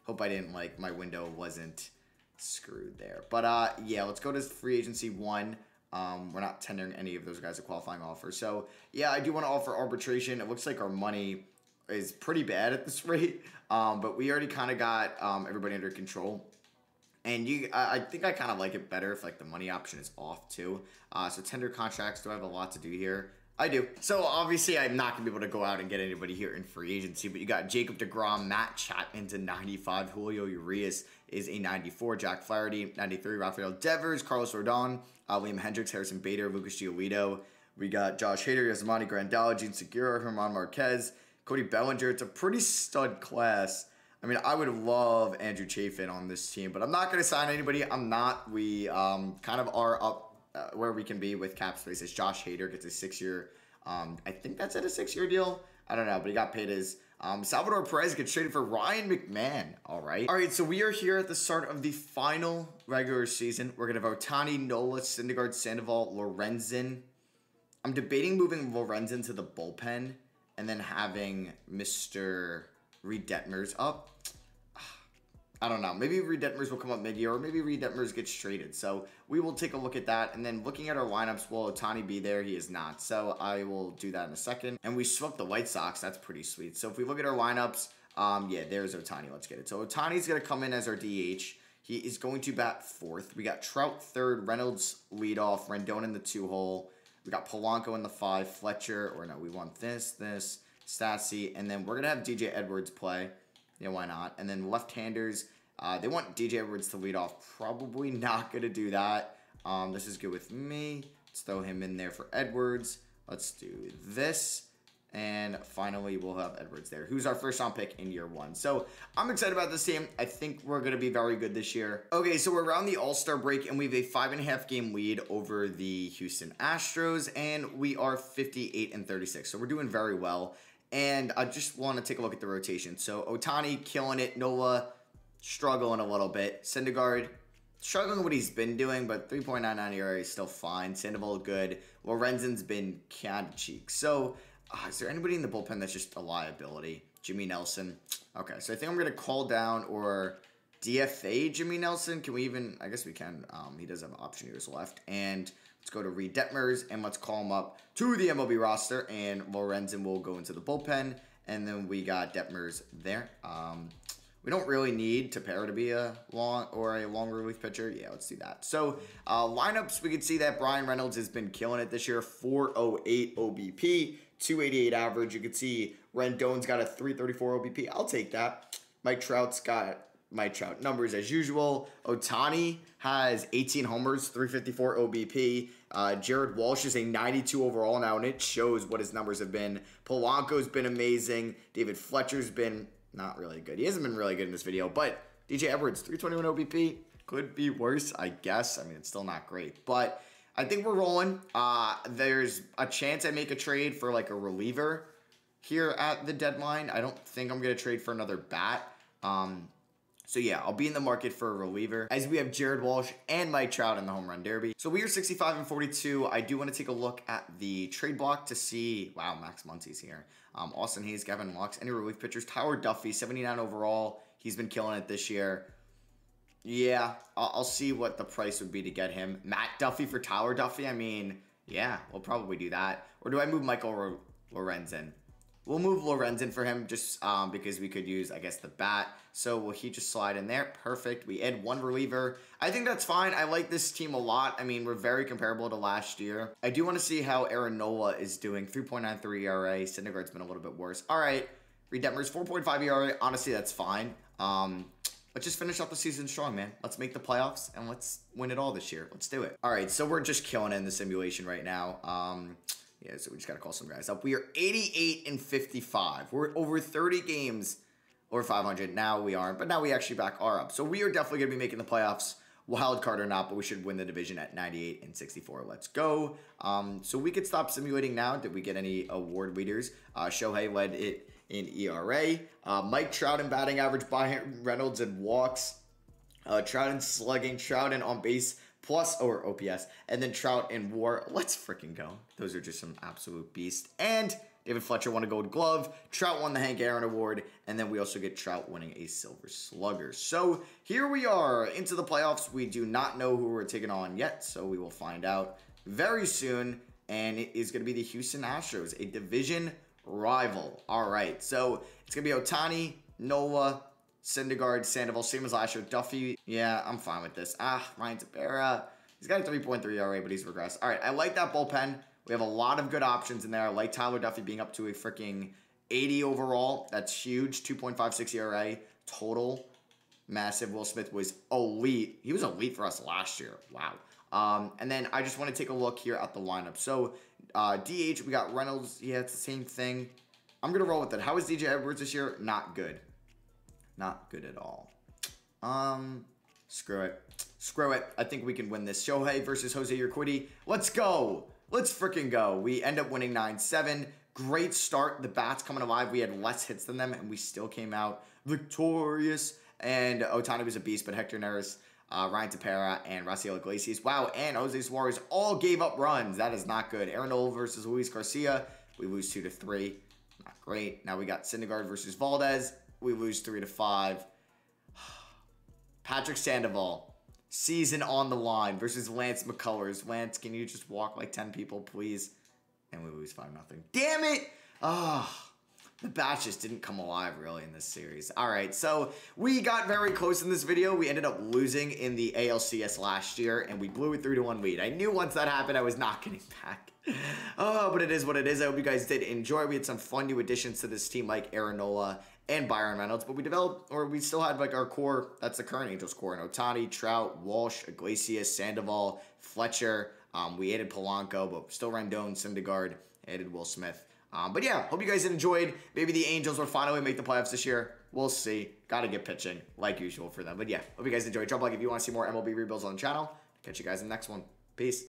hope I didn't like, my window wasn't screwed there. But yeah, let's go to free agency 1. We're not tendering any of those guys a qualifying offer. So yeah, I do want to offer arbitration. It looks like our money is pretty bad at this rate. But we already kind of got everybody under control. And I think I kind of like it better if like the money option is off too. So tender contracts, do I have a lot to do here? I do. So obviously I'm not going to be able to go out and get anybody here in free agency. But you got Jacob deGrom, Matt Chapman to 95. Julio Urias is a 94. Jack Flaherty, 93. Rafael Devers, Carlos Rodon, Liam Hendricks, Harrison Bader, Lucas Giolito. We got Josh Hader, Yasmani Grandal, Gene Segura, Herman Marquez, Cody Bellinger. It's a pretty stud class. I mean, I would love Andrew Chafin on this team, but I'm not going to sign anybody. I'm not. We kind of are up where we can be with cap space. As Josh Hader gets a 6-year, I think that's at a 6-year deal. I don't know, but he got paid his. Salvador Perez gets traded for Ryan McMahon. All right. All right, so we are here at the start of the final regular season. We're going to have Ohtani, Nola, Syndergaard, Sandoval, Lorenzen. I'm debating moving Lorenzen to the bullpen and then having Mr. Reed Detmers up. I don't know. Maybe Reed Detmers will come up mid-year, or maybe Reed Detmers gets traded. So we will take a look at that. And then looking at our lineups, will Ohtani be there? He is not. So I will do that in a second. And we swept the White Sox. That's pretty sweet. So if we look at our lineups, yeah, there's Ohtani. Let's get it. So Ohtani's going to come in as our DH. He is going to bat fourth. We got Trout third, Reynolds leadoff, Rendon in the 2-hole. We got Polanco in the 5, Fletcher, or no, we want this, Stassi, and then we're going to have DJ Edwards play. Yeah, why not? And then left-handers, they want DJ Edwards to lead off. Probably not going to do that. This is good with me. Let's throw him in there for Edwards. Let's do this. And finally, we'll have Edwards there, who's our first-round pick in year 1. So I'm excited about this team. I think we're going to be very good this year. Okay, so we're around the All-Star break, and we have a 5.5-game lead over the Houston Astros, and we are 58-36. So we're doing very well. And I just want to take a look at the rotation. So Ohtani killing it. Nola struggling a little bit. Syndergaard struggling with what he's been doing, but 3.99 ERA is still fine. Sandoval good. Lorenzen's been kind of cheap. So is there anybody in the bullpen that's just a liability? Jimmy Nelson. Okay, so I think I'm going to call down or DFA Jimmy Nelson. Can we even? I guess we can. He does have option years left. And let's go to Reed Detmers, and let's call him up to the MLB roster. And Lorenzen will go into the bullpen. And then we got Detmers there. We don't really need Tepera to be a long relief pitcher. Yeah, let's do that. So lineups, we can see that Brian Reynolds has been killing it this year. 408 OBP, 288 average. You can see Rendon's got a 334 OBP. I'll take that. Mike Trout's got Mike Trout numbers as usual. Ohtani has 18 homers, 354 OBP. Jared Walsh is a 92 overall now, and it shows what his numbers have been. Polanco's been amazing. David Fletcher's been not really good. He hasn't been really good in this video, but DJ Edwards, 321 OBP. Could be worse, I guess. I mean, it's still not great, but I think we're rolling. There's a chance I make a trade for like a reliever here at the deadline. I don't think I'm going to trade for another bat. So yeah, I'll be in the market for a reliever as we have Jared Walsh and Mike Trout in the home run derby. So we are 65-42. I do want to take a look at the trade block to see, wow, Max Muncy's here. Austin Hayes, Gavin Lux, any relief pitchers. Tyler Duffy, 79 overall. He's been killing it this year. Yeah, I'll see what the price would be to get him. Matt Duffy for Tyler Duffy. I mean, yeah, we'll probably do that. Or do I move Michael Lorenzen? We'll move Lorenzen for him just because we could use, I guess, the bat. So will he just slide in there? Perfect. We add one reliever. I think that's fine. I like this team a lot. I mean, we're very comparable to last year. I do want to see how Aaron Nola is doing. 3.93 ERA. Syndergaard's been a little bit worse. All right. Reed Detmers, 4.5 ERA. Honestly, that's fine. Let's just finish off the season strong, man. Let's make the playoffs, and let's win it all this year. Let's do it. All right, so we're just killing it in the simulation right now. Yeah, so we just got to call some guys up. We are 88-55. We're over 30 games over 500. Now we aren't, but now we actually back are up. So we are definitely going to be making the playoffs, wild card or not, but we should win the division at 98-64. Let's go. So we could stop simulating now. Did we get any award leaders? Shohei led it in ERA. Mike Trout in batting average, Brian Reynolds in walks. Trout in slugging, Trout in on base plus or OPS, and then Trout in WAR. Let's freaking go. Those are just some absolute beasts. And David Fletcher won a Gold Glove. Trout won the Hank Aaron Award, and then we also get Trout winning a Silver Slugger. So here we are into the playoffs. We do not know who we're taking on yet, so we will find out very soon. And it is going to be the Houston Astros, a division rival. All right, so it's going to be Ohtani, Nola, Syndergaard, Sandoval, same as last year. Duffy, yeah, I'm fine with this. Ryan Tepera, he's got a 3.3 ERA, but he's regressed. All right, I like that bullpen. We have a lot of good options in there. I like Tyler Duffy being up to a freaking 80 overall. That's huge. 2.56 ERA total. Massive. Will Smith was elite. He was elite for us last year. Wow. And then I just want to take a look here at the lineup. So DH, we got Reynolds. Yeah, it's the same thing. I'm going to roll with it. How is DJ Edwards this year? Not good. Not good at all. Screw it. Screw it. I think we can win this. Shohei versus Jose Urquidy. Let's go. Let's freaking go. We end up winning 9-7. Great start. The bats coming alive. We had less hits than them, and we still came out victorious. And Ohtani was a beast, but Hector Neris, Ryan Tepera, and Raciel Iglesias. Wow, and Jose Suarez all gave up runs. That is not good. Aaron Nola versus Luis Garcia. We lose 2-3. Not great. Now we got Syndergaard versus Valdez. We lose 3-5. Patrick Sandoval, season on the line versus Lance McCullers. Lance, can you just walk like 10 people, please? And we lose 5-0. Damn it! The batch just didn't come alive, really, in this series. All right, so we got very close in this video. We ended up losing in the ALCS last year, and we blew a 3-1 lead. I knew once that happened, I was not getting back. But it is what it is. I hope you guys did enjoy. We had some fun new additions to this team, like Aaronola and Byron Reynolds, but we still had, like, our core. That's the current Angels core. And Ohtani, Trout, Walsh, Iglesias, Sandoval, Fletcher. We added Polanco, but still Rendon, Syndergaard, added Will Smith. But yeah, hope you guys enjoyed. Maybe the Angels will finally make the playoffs this year. We'll see. Gotta get pitching, like usual for them. But yeah, hope you guys enjoyed. Drop a like if you want to see more MLB rebuilds on the channel. Catch you guys in the next one. Peace.